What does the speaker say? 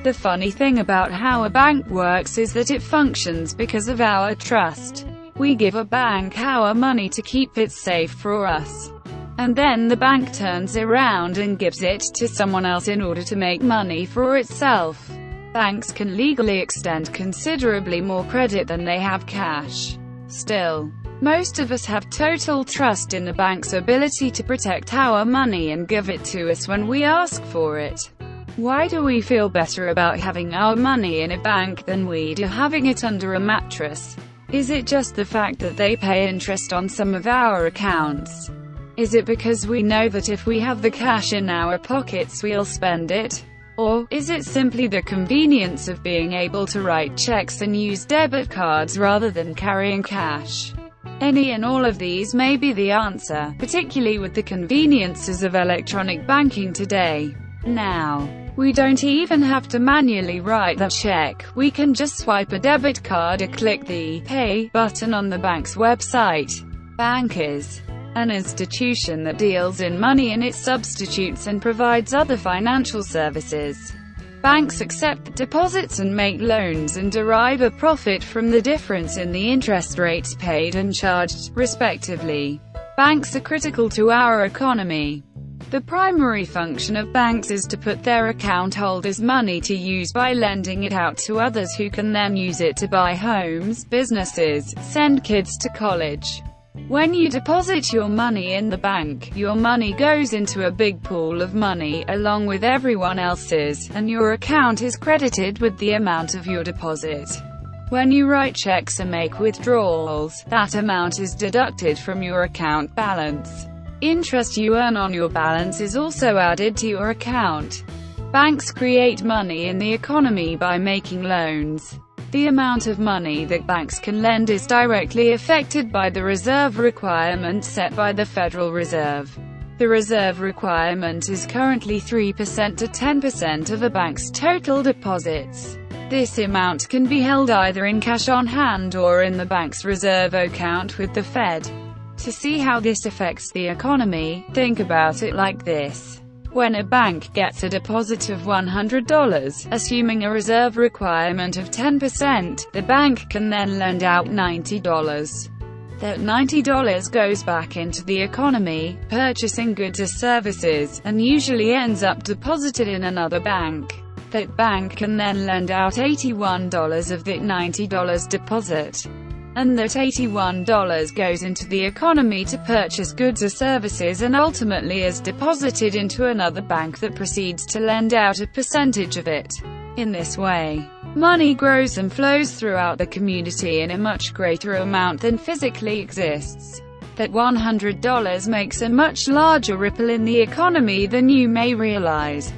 The funny thing about how a bank works is that it functions because of our trust. We give a bank our money to keep it safe for us. And then the bank turns around and gives it to someone else in order to make money for itself. Banks can legally extend considerably more credit than they have cash. Still, most of us have total trust in the bank's ability to protect our money and give it to us when we ask for it. Why do we feel better about having our money in a bank than we do having it under a mattress? Is it just the fact that they pay interest on some of our accounts? Is it because we know that if we have the cash in our pockets we'll spend it? Or is it simply the convenience of being able to write checks and use debit cards rather than carrying cash? Any and all of these may be the answer, particularly with the conveniences of electronic banking today. Now, we don't even have to manually write that check, we can just swipe a debit card or click the Pay button on the bank's website. Bank is an institution that deals in money and it substitutes and provides other financial services. Banks accept deposits and make loans and derive a profit from the difference in the interest rates paid and charged, respectively. Banks are critical to our economy. The primary function of banks is to put their account holders' money to use by lending it out to others who can then use it to buy homes, businesses, send kids to college. When you deposit your money in the bank, your money goes into a big pool of money, along with everyone else's, and your account is credited with the amount of your deposit. When you write checks and make withdrawals, that amount is deducted from your account balance. Interest you earn on your balance is also added to your account. Banks create money in the economy by making loans. The amount of money that banks can lend is directly affected by the reserve requirement set by the Federal Reserve. The reserve requirement is currently 3% to 10% of a bank's total deposits. This amount can be held either in cash on hand or in the bank's reserve account with the Fed. To see how this affects the economy, think about it like this. When a bank gets a deposit of $100, assuming a reserve requirement of 10%, the bank can then lend out $90. That $90 goes back into the economy, purchasing goods or services, and usually ends up deposited in another bank. That bank can then lend out $81 of that $90 deposit. And that $81 goes into the economy to purchase goods or services and ultimately is deposited into another bank that proceeds to lend out a percentage of it. In this way, money grows and flows throughout the community in a much greater amount than physically exists. That $100 makes a much larger ripple in the economy than you may realize.